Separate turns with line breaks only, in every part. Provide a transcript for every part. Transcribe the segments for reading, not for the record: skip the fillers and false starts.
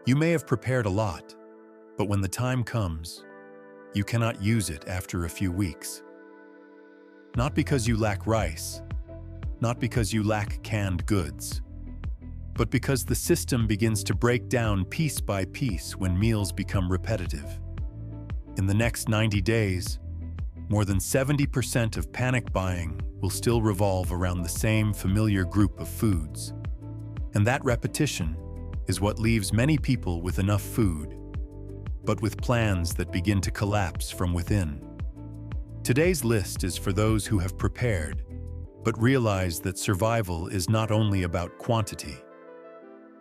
You may have prepared a lot, but when the time comes, you cannot use it after a few weeks. Not because you lack rice, not because you lack canned goods, but because the system begins to break down piece by piece when meals become repetitive. In the next 90 days, more than 70% of panic buying will still revolve around the same familiar group of foods. And that repetition is what leaves many people with enough food, but with plans that begin to collapse from within. Today's list is for those who have prepared, but realize that survival is not only about quantity.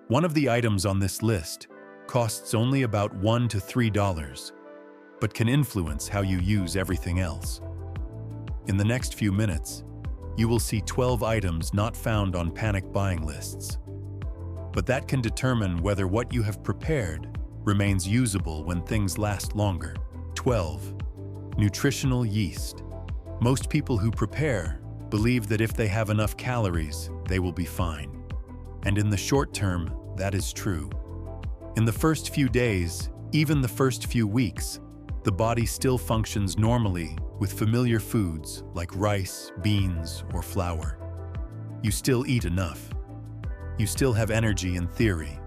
One of the items on this list costs only about $1 to $3, but can influence how you use everything else. In the next few minutes, you will see 12 items not found on panic buying lists. But that can determine whether what you have prepared remains usable when things last longer. 12. Nutritional yeast. Most people who prepare believe that if they have enough calories, they will be fine. And in the short term, that is true. In the first few days, even the first few weeks, the body still functions normally with familiar foods like rice, beans, or flour. You still eat enough. You still have energy in theory.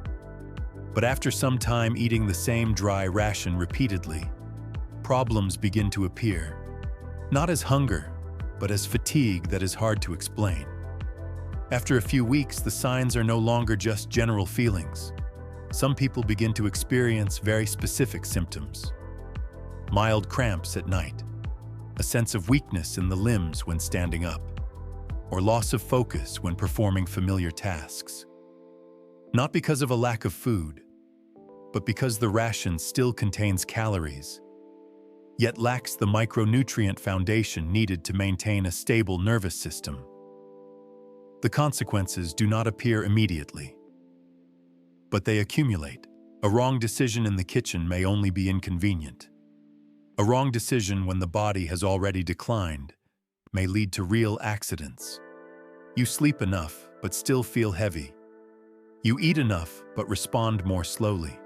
But after some time eating the same dry ration repeatedly, problems begin to appear. Not as hunger, but as fatigue that is hard to explain. After a few weeks, the signs are no longer just general feelings. Some people begin to experience very specific symptoms. Mild cramps at night, a sense of weakness in the limbs when standing up, or loss of focus when performing familiar tasks. Not because of a lack of food, but because the ration still contains calories, yet lacks the micronutrient foundation needed to maintain a stable nervous system. The consequences do not appear immediately, but they accumulate. A wrong decision in the kitchen may only be inconvenient. A wrong decision when the body has already declined may lead to real accidents. You sleep enough, but still feel heavy. You eat enough, but respond more slowly.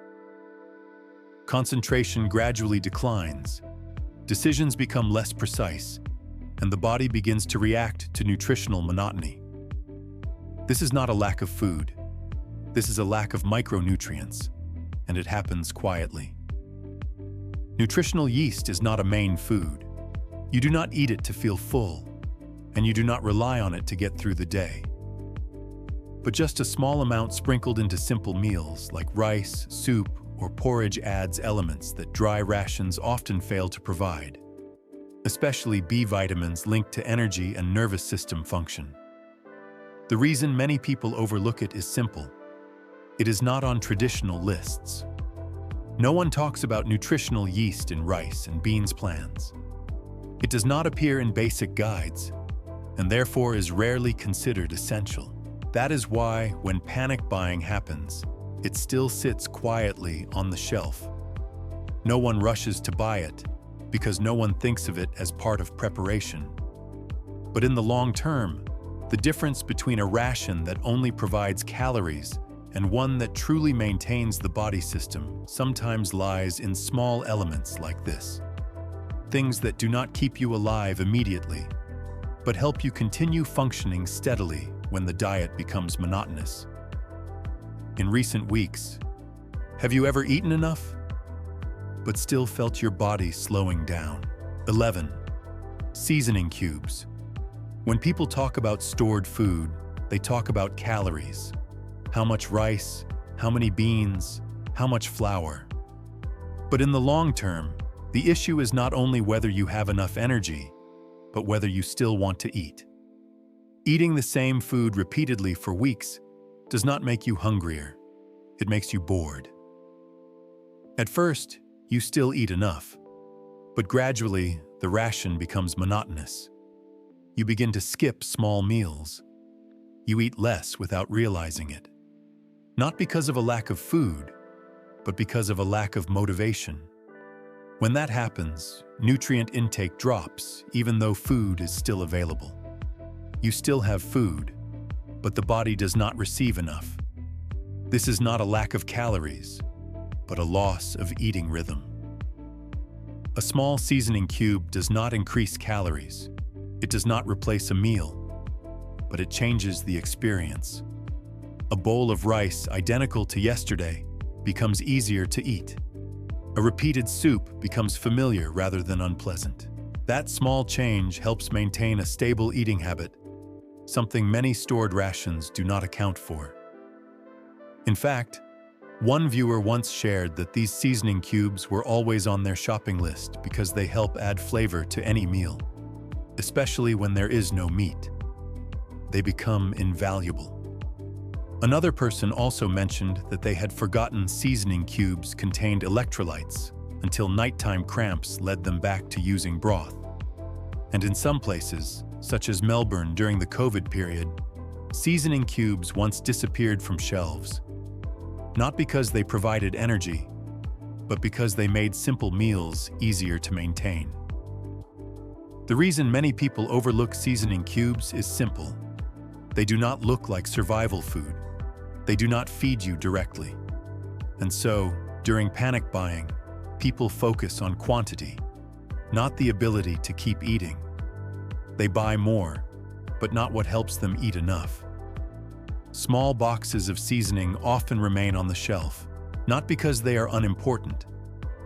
Concentration gradually declines. Decisions become less precise, and the body begins to react to nutritional monotony. This is not a lack of food. This is a lack of micronutrients, and it happens quietly. Nutritional yeast is not a main food. You do not eat it to feel full, and you do not rely on it to get through the day. But just a small amount sprinkled into simple meals like rice, soup, or porridge adds elements that dry rations often fail to provide, especially B vitamins linked to energy and nervous system function. The reason many people overlook it is simple. It is not on traditional lists. No one talks about nutritional yeast in rice and beans plans. It does not appear in basic guides, and therefore is rarely considered essential. That is why, when panic buying happens, it still sits quietly on the shelf. No one rushes to buy it, because no one thinks of it as part of preparation. But in the long term, the difference between a ration that only provides calories and one that truly maintains the body system sometimes lies in small elements like this. Things that do not keep you alive immediately, but help you continue functioning steadily when the diet becomes monotonous. In recent weeks, have you ever eaten enough, but still felt your body slowing down? 11. Seasoning cubes. When people talk about stored food, they talk about calories. How much rice, how many beans, how much flour. But in the long term, the issue is not only whether you have enough energy, but whether you still want to eat. Eating the same food repeatedly for weeks does not make you hungrier. It makes you bored. At first, you still eat enough, but gradually, the ration becomes monotonous. You begin to skip small meals. You eat less without realizing it. Not because of a lack of food, but because of a lack of motivation. When that happens, nutrient intake drops, even though food is still available. You still have food, but the body does not receive enough. This is not a lack of calories. but a loss of eating rhythm. A small seasoning cube does not increase calories. It does not replace a meal, but it changes the experience. A bowl of rice identical to yesterday becomes easier to eat. A repeated soup becomes familiar rather than unpleasant. That small change helps maintain a stable eating habit, something many stored rations do not account for. In fact, one viewer once shared that these seasoning cubes were always on their shopping list because they help add flavor to any meal, especially when there is no meat. They become invaluable. Another person also mentioned that they had forgotten seasoning cubes contained electrolytes until nighttime cramps led them back to using broth. And in some places, such as Melbourne during the COVID period, seasoning cubes once disappeared from shelves, not because they provided energy, but because they made simple meals easier to maintain. The reason many people overlook seasoning cubes is simple. They do not look like survival food. They do not feed you directly. And so, during panic buying, people focus on quantity, not the ability to keep eating. They buy more, but not what helps them eat enough. Small boxes of seasoning often remain on the shelf, not because they are unimportant,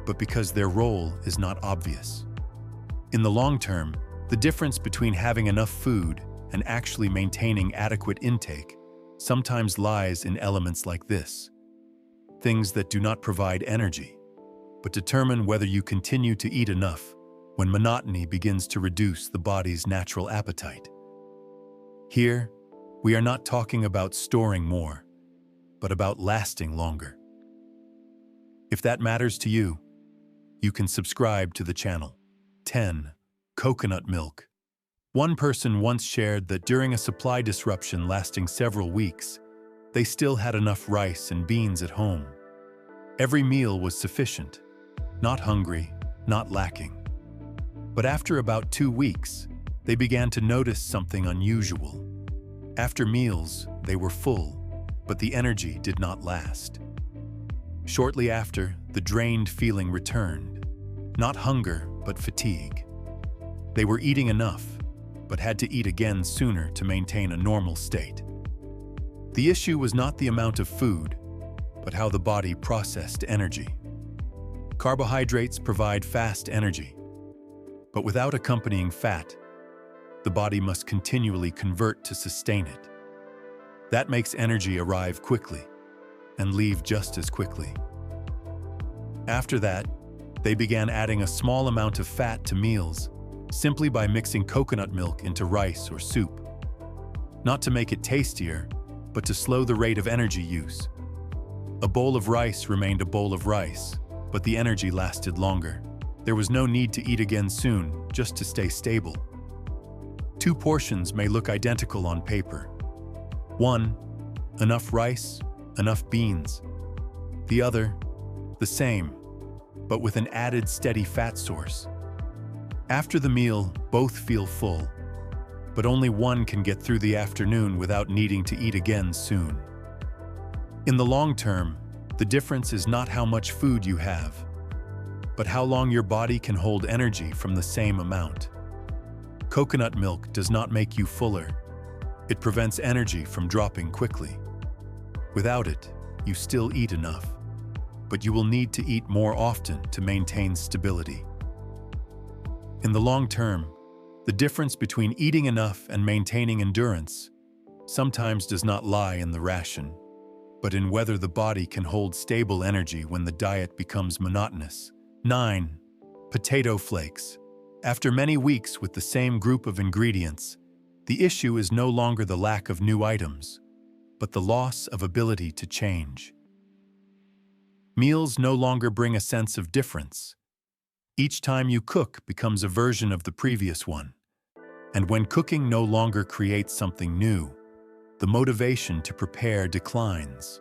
but because their role is not obvious. In the long term, the difference between having enough food and actually maintaining adequate intake sometimes lies in elements like this: things that do not provide energy, but determine whether you continue to eat enough when monotony begins to reduce the body's natural appetite. Here, we are not talking about storing more, but about lasting longer. If that matters to you, you can subscribe to the channel. 10. Coconut milk. One person once shared that during a supply disruption lasting several weeks, they still had enough rice and beans at home. Every meal was sufficient, not hungry, not lacking. But after about 2 weeks, they began to notice something unusual. After meals, they were full, but the energy did not last. Shortly after, the drained feeling returned. Not hunger, but fatigue. They were eating enough, but had to eat again sooner to maintain a normal state. The issue was not the amount of food, but how the body processed energy. Carbohydrates provide fast energy, but without accompanying fat, the body must continually convert to sustain it. That makes energy arrive quickly and leave just as quickly. After that, they began adding a small amount of fat to meals simply by mixing coconut milk into rice or soup. Not to make it tastier, but to slow the rate of energy use. A bowl of rice remained a bowl of rice, but the energy lasted longer. There was no need to eat again soon, just to stay stable. 2 portions may look identical on paper. One, enough rice, enough beans. The other, the same, but with an added steady fat source. After the meal, both feel full, but only one can get through the afternoon without needing to eat again soon. In the long term, the difference is not how much food you have, but how long your body can hold energy from the same amount. Coconut milk does not make you fuller. It prevents energy from dropping quickly. Without it, you still eat enough, but you will need to eat more often to maintain stability. In the long term, the difference between eating enough and maintaining endurance sometimes does not lie in the ration, but in whether the body can hold stable energy when the diet becomes monotonous. 9. Potato flakes. After many weeks with the same group of ingredients, the issue is no longer the lack of new items, but the loss of ability to change. Meals no longer bring a sense of difference. Each time you cook becomes a version of the previous one. And when cooking no longer creates something new, the motivation to prepare declines.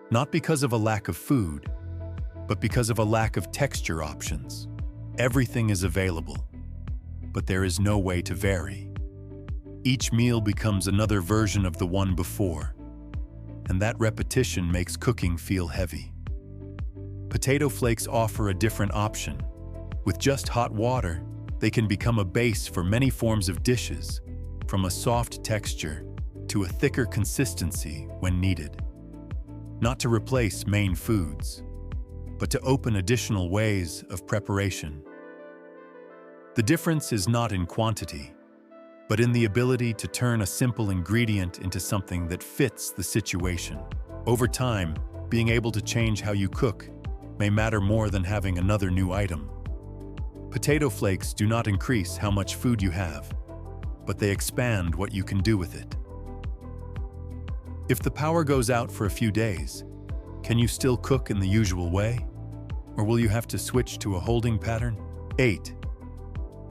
Not because of a lack of food, but because of a lack of texture options. Everything is available, but there is no way to vary. Each meal becomes another version of the one before, and that repetition makes cooking feel heavy. Potato flakes offer a different option. With just hot water, they can become a base for many forms of dishes, from a soft texture to a thicker consistency when needed. Not to replace main foods, but to open additional ways of preparation. The difference is not in quantity, but in the ability to turn a simple ingredient into something that fits the situation. Over time, being able to change how you cook may matter more than having another new item. Potato flakes do not increase how much food you have, but they expand what you can do with it. If the power goes out for a few days, can you still cook in the usual way? Or will you have to switch to a holding pattern? 8.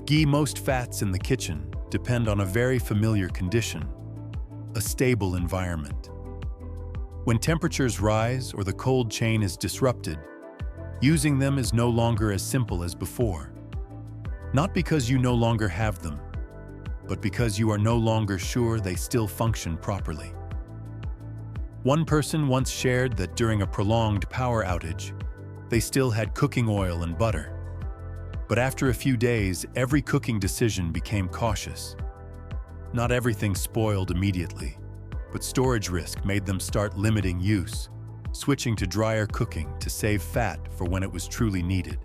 Ghee. Most fats in the kitchen depend on a very familiar condition, a stable environment. When temperatures rise or the cold chain is disrupted, using them is no longer as simple as before. Not because you no longer have them, but because you are no longer sure they still function properly. One person once shared that during a prolonged power outage, they still had cooking oil and butter. But after a few days, every cooking decision became cautious. Not everything spoiled immediately, but storage risk made them start limiting use, switching to drier cooking to save fat for when it was truly needed.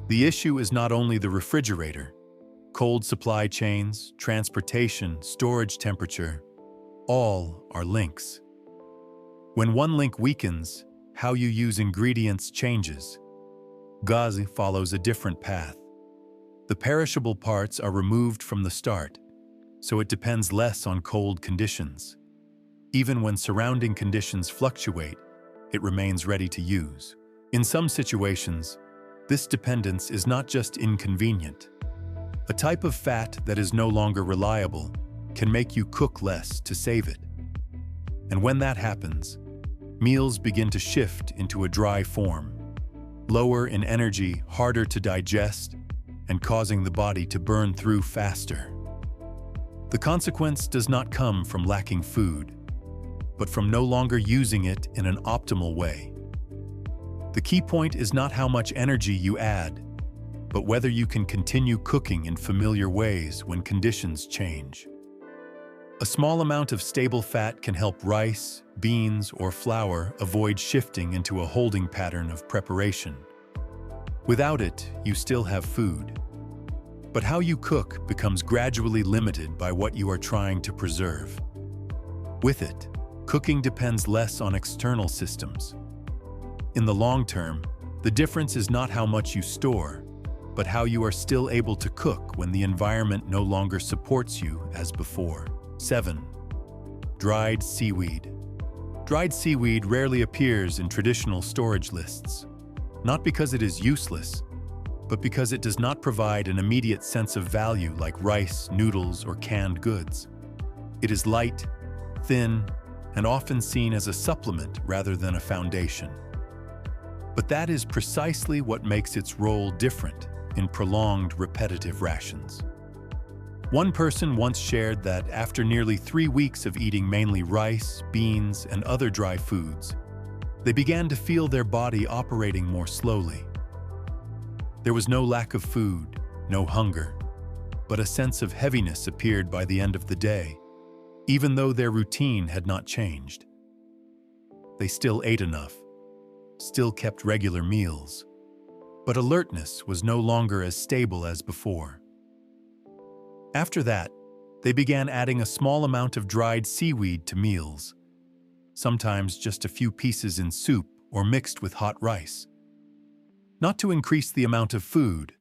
The issue is not only the refrigerator. Cold supply chains, transportation, storage temperature, all are links. When one link weakens, how you use ingredients changes. Ghee follows a different path. The perishable parts are removed from the start, so it depends less on cold conditions. Even when surrounding conditions fluctuate, it remains ready to use. In some situations, this dependence is not just inconvenient. A type of fat that is no longer reliable can make you cook less to save it. And when that happens, meals begin to shift into a dry form, lower in energy, harder to digest, and causing the body to burn through faster. The consequence does not come from lacking food, but from no longer using it in an optimal way. The key point is not how much energy you add, but whether you can continue cooking in familiar ways when conditions change. A small amount of stable fat can help rice, beans, or flour avoid shifting into a holding pattern of preparation. Without it, you still have food. But how you cook becomes gradually limited by what you are trying to preserve. With it, cooking depends less on external systems. In the long term, the difference is not how much you store, but how you are still able to cook when the environment no longer supports you as before. 7. Dried seaweed. Dried seaweed rarely appears in traditional storage lists, not because it is useless, but because it does not provide an immediate sense of value like rice, noodles, or canned goods. It is light, thin, and often seen as a supplement rather than a foundation. But that is precisely what makes its role different in prolonged, repetitive rations. One person once shared that after nearly 3 weeks of eating mainly rice, beans, and other dry foods, they began to feel their body operating more slowly. There was no lack of food, no hunger, but a sense of heaviness appeared by the end of the day, even though their routine had not changed. They still ate enough, still kept regular meals, but alertness was no longer as stable as before. After that, they began adding a small amount of dried seaweed to meals, sometimes just a few pieces in soup or mixed with hot rice. Not to increase the amount of food,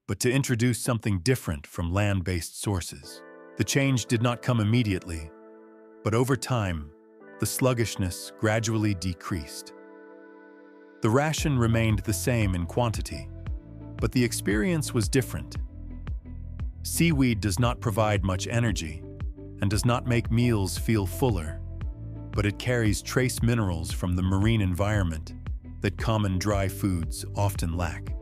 but to introduce something different from land-based sources. The change did not come immediately, but over time, the sluggishness gradually decreased. The ration remained the same in quantity, but the experience was different. Seaweed does not provide much energy and does not make meals feel fuller, but it carries trace minerals from the marine environment that common dry foods often lack.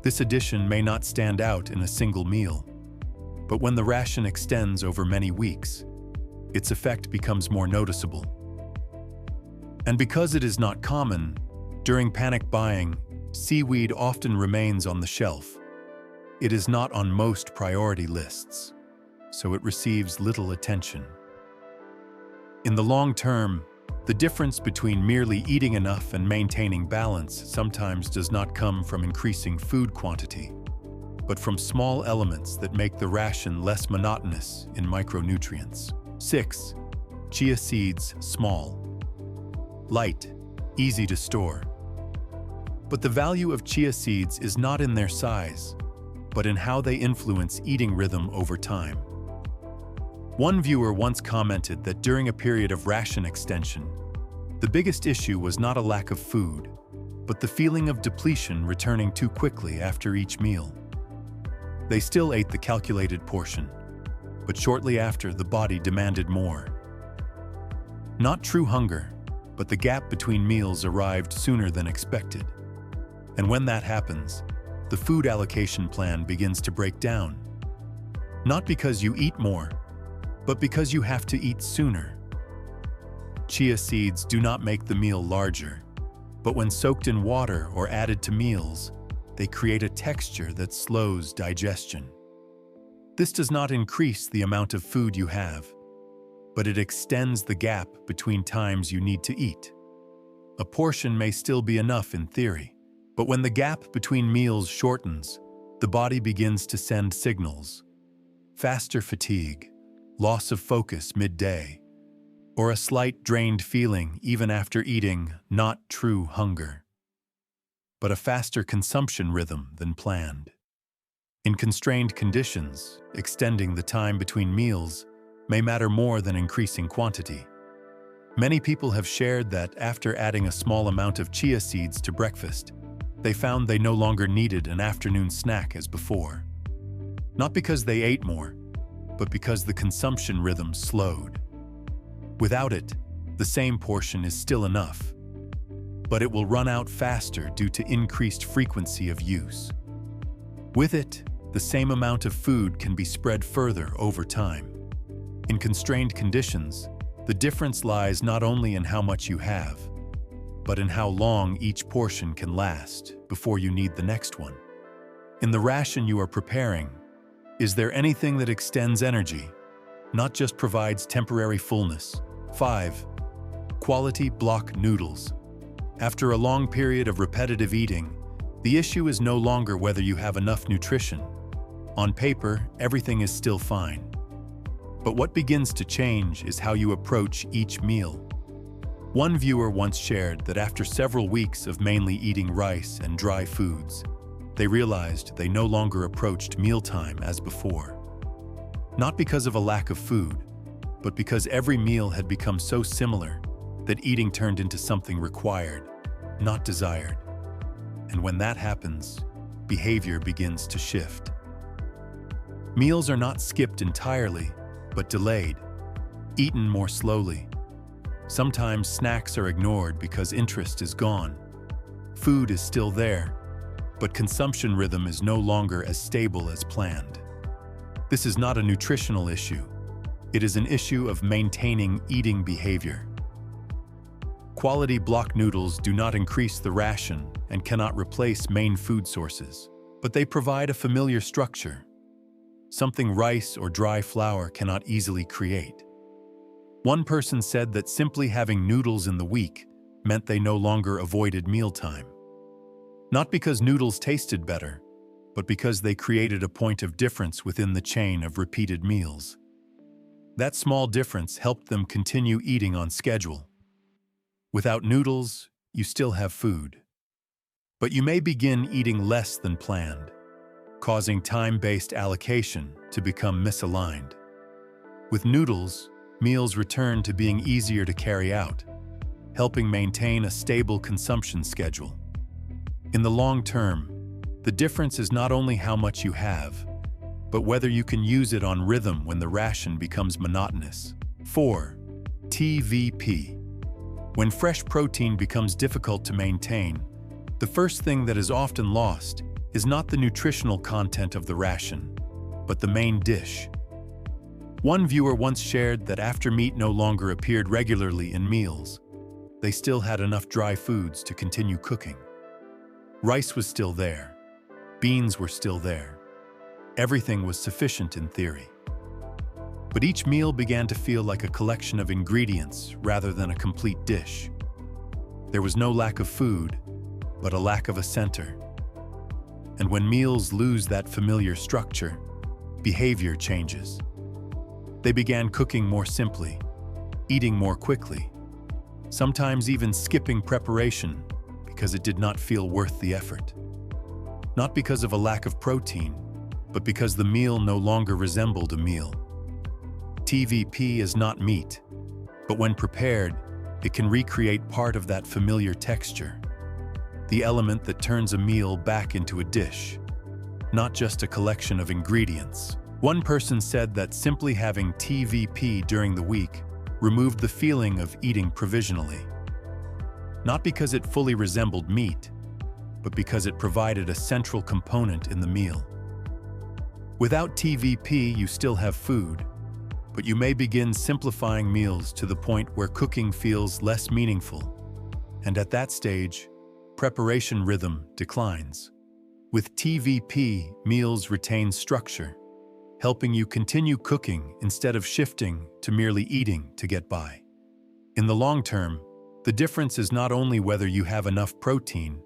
This addition may not stand out in a single meal, but when the ration extends over many weeks, its effect becomes more noticeable. And because it is not common, During panic buying, seaweed often remains on the shelf. It is not on most priority lists, so it receives little attention. In the long term, the difference between merely eating enough and maintaining balance sometimes does not come from increasing food quantity, but from small elements that make the ration less monotonous in micronutrients. 6. Chia seeds, small, light, easy to store. But the value of chia seeds is not in their size, but in how they influence eating rhythm over time. One viewer once commented that during a period of ration extension, the biggest issue was not a lack of food, but the feeling of depletion returning too quickly after each meal. They still ate the calculated portion, but shortly after, the body demanded more. Not true hunger, but the gap between meals arrived sooner than expected. And when that happens, the food allocation plan begins to break down. Not because you eat more, but because you have to eat sooner. Chia seeds do not make the meal larger, but when soaked in water or added to meals, they create a texture that slows digestion. This does not increase the amount of food you have, but it extends the gap between times you need to eat. A portion may still be enough in theory, but when the gap between meals shortens, the body begins to send signals: faster fatigue, loss of focus midday, or a slight drained feeling even after eating, not true hunger, but a faster consumption rhythm than planned. In constrained conditions, extending the time between meals may matter more than increasing quantity. Many people have shared that after adding a small amount of chia seeds to breakfast, they found they no longer needed an afternoon snack as before. Not because they ate more, but because the consumption rhythm slowed. Without it, the same portion is still enough, but it will run out faster due to increased frequency of use. With it, the same amount of food can be spread further over time. In constrained conditions, the difference lies not only in how much you have, but in how long each portion can last before you need the next one. In the ration you are preparing, is there anything that extends energy, not just provides temporary fullness? 5. Quality block noodles. After a long period of repetitive eating, the issue is no longer whether you have enough nutrition. On paper, everything is still fine. But what begins to change is how you approach each meal. One viewer once shared that after several weeks of mainly eating rice and dry foods, they realized they no longer approached mealtime as before. Not because of a lack of food, but because every meal had become so similar that eating turned into something required, not desired. And when that happens, behavior begins to shift. Meals are not skipped entirely, but delayed, eaten more slowly. Sometimes snacks are ignored because interest is gone. Food is still there, but consumption rhythm is no longer as stable as planned. This is not a nutritional issue. It is an issue of maintaining eating behavior. Quality block noodles do not increase the ration and cannot replace main food sources, but they provide a familiar structure, something rice or dry flour cannot easily create. One person said that simply having noodles in the week meant they no longer avoided mealtime. Not because noodles tasted better, but because they created a point of difference within the chain of repeated meals. That small difference helped them continue eating on schedule. Without noodles, you still have food. But you may begin eating less than planned, causing time-based allocation to become misaligned. With noodles, meals return to being easier to carry out, helping maintain a stable consumption schedule. In the long term, the difference is not only how much you have, but whether you can use it on rhythm when the ration becomes monotonous. 4. TVP. When fresh protein becomes difficult to maintain, the first thing that is often lost is not the nutritional content of the ration, but the main dish. One viewer once shared that after meat no longer appeared regularly in meals, they still had enough dry foods to continue cooking. Rice was still there. Beans were still there. Everything was sufficient in theory. But each meal began to feel like a collection of ingredients rather than a complete dish. There was no lack of food, but a lack of a center. And when meals lose that familiar structure, behavior changes. They began cooking more simply, eating more quickly, sometimes even skipping preparation because it did not feel worth the effort. Not because of a lack of protein, but because the meal no longer resembled a meal. TVP is not meat, but when prepared, it can recreate part of that familiar texture, the element that turns a meal back into a dish, not just a collection of ingredients. One person said that simply having TVP during the week removed the feeling of eating provisionally. Not because it fully resembled meat, but because it provided a central component in the meal. Without TVP, you still have food, but you may begin simplifying meals to the point where cooking feels less meaningful. And at that stage, preparation rhythm declines. With TVP, meals retain structure, helping you continue cooking instead of shifting to merely eating to get by. In the long term, the difference is not only whether you have enough protein,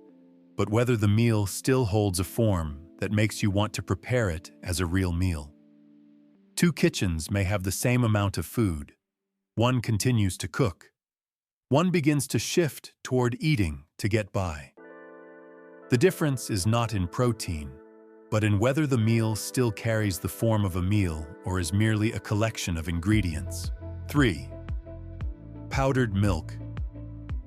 but whether the meal still holds a form that makes you want to prepare it as a real meal. Two kitchens may have the same amount of food. One continues to cook. One begins to shift toward eating to get by. The difference is not in protein, but in whether the meal still carries the form of a meal or is merely a collection of ingredients. 3. Powdered milk.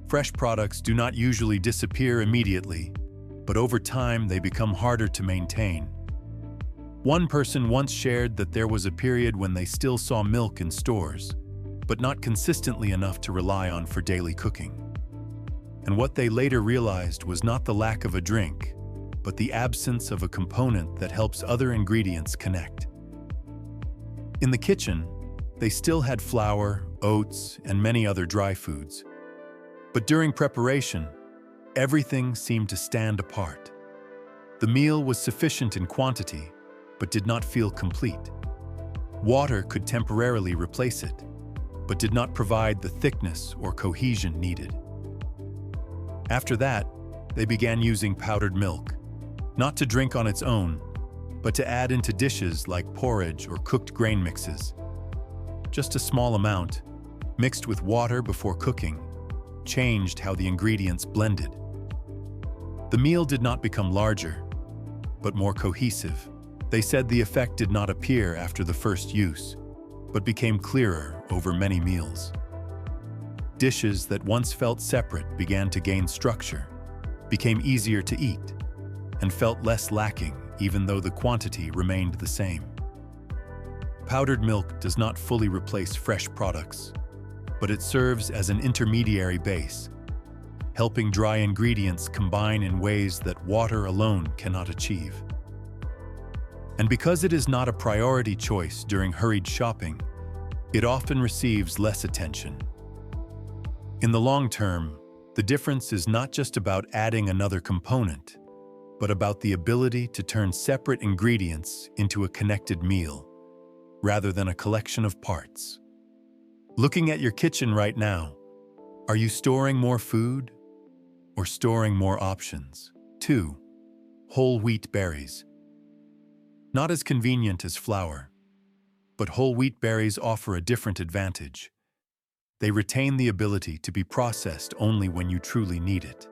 Fresh products do not usually disappear immediately, but over time they become harder to maintain. One person once shared that there was a period when they still saw milk in stores, but not consistently enough to rely on for daily cooking. And what they later realized was not the lack of a drink, but the absence of a component that helps other ingredients connect. In the kitchen, they still had flour, oats, and many other dry foods. But during preparation, everything seemed to stand apart. The meal was sufficient in quantity, but did not feel complete. Water could temporarily replace it, but did not provide the thickness or cohesion needed. After that, they began using powdered milk, not to drink on its own, but to add into dishes like porridge or cooked grain mixes. Just a small amount, mixed with water before cooking, changed how the ingredients blended. The meal did not become larger, but more cohesive. They said the effect did not appear after the first use, but became clearer over many meals. Dishes that once felt separate began to gain structure, became easier to eat, and felt less lacking even though the quantity remained the same. Powdered milk does not fully replace fresh products, but it serves as an intermediary base, helping dry ingredients combine in ways that water alone cannot achieve. And because it is not a priority choice during hurried shopping, it often receives less attention. In the long term, the difference is not just about adding another component, but about the ability to turn separate ingredients into a connected meal, rather than a collection of parts. Looking at your kitchen right now, are you storing more food or storing more options? 2. Whole wheat berries. Not as convenient as flour, but whole wheat berries offer a different advantage. They retain the ability to be processed only when you truly need it.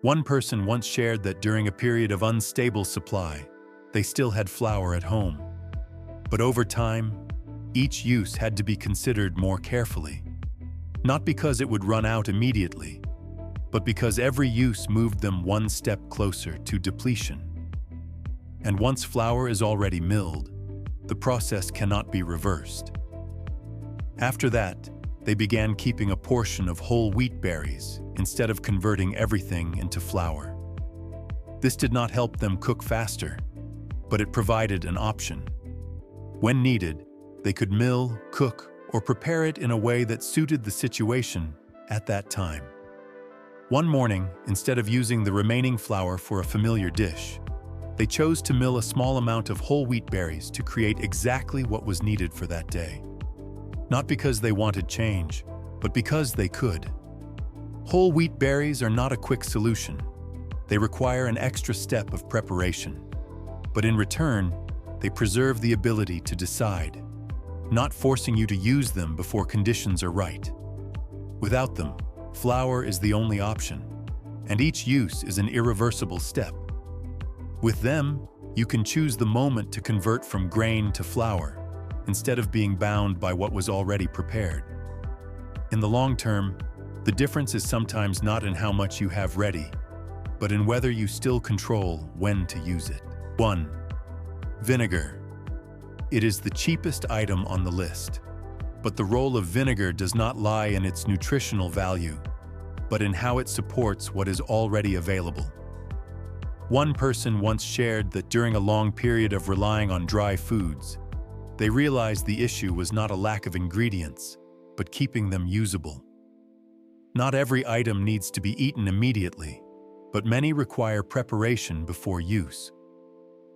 One person once shared that during a period of unstable supply, they still had flour at home. But over time, each use had to be considered more carefully. Not because it would run out immediately, but because every use moved them one step closer to depletion. And once flour is already milled, the process cannot be reversed. After that, they began keeping a portion of whole wheat berries instead of converting everything into flour. This did not help them cook faster, but it provided an option. When needed, they could mill, cook, or prepare it in a way that suited the situation at that time. One morning, instead of using the remaining flour for a familiar dish, they chose to mill a small amount of whole wheat berries to create exactly what was needed for that day. Not because they wanted change, but because they could. Whole wheat berries are not a quick solution. They require an extra step of preparation. But in return, they preserve the ability to decide, not forcing you to use them before conditions are right. Without them, flour is the only option, and each use is an irreversible step. With them, you can choose the moment to convert from grain to flour, instead of being bound by what was already prepared. In the long term, the difference is sometimes not in how much you have ready, but in whether you still control when to use it. 1. Vinegar. It is the cheapest item on the list, but the role of vinegar does not lie in its nutritional value, but in how it supports what is already available. One person once shared that during a long period of relying on dry foods, they realized the issue was not a lack of ingredients, but keeping them usable. Not every item needs to be eaten immediately, but many require preparation before use.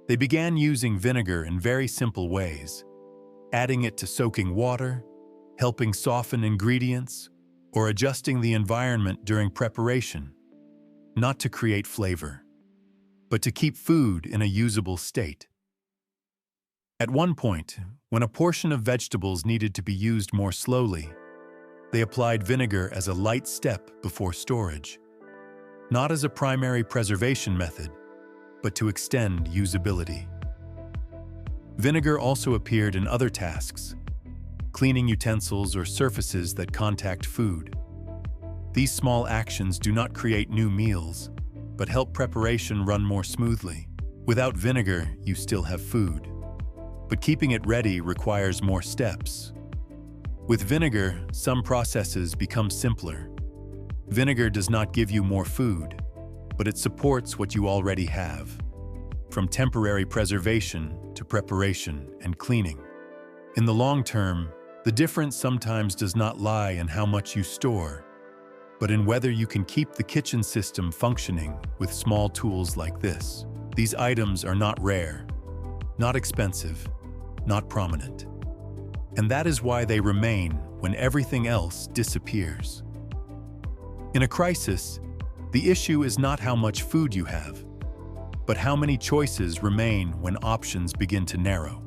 They began using vinegar in very simple ways, adding it to soaking water, helping soften ingredients, or adjusting the environment during preparation, not to create flavor, but to keep food in a usable state. At one point, when a portion of vegetables needed to be used more slowly, they applied vinegar as a light step before storage, not as a primary preservation method, but to extend usability. Vinegar also appeared in other tasks, cleaning utensils or surfaces that contact food. These small actions do not create new meals, but help preparation run more smoothly. Without vinegar, you still have food, but keeping it ready requires more steps. With vinegar, some processes become simpler. Vinegar does not give you more food, but it supports what you already have, from temporary preservation to preparation and cleaning. In the long term, the difference sometimes does not lie in how much you store, but in whether you can keep the kitchen system functioning with small tools like this. These items are not rare, not expensive, not prominent. And that is why they remain when everything else disappears. In a crisis, the issue is not how much food you have, but how many choices remain when options begin to narrow.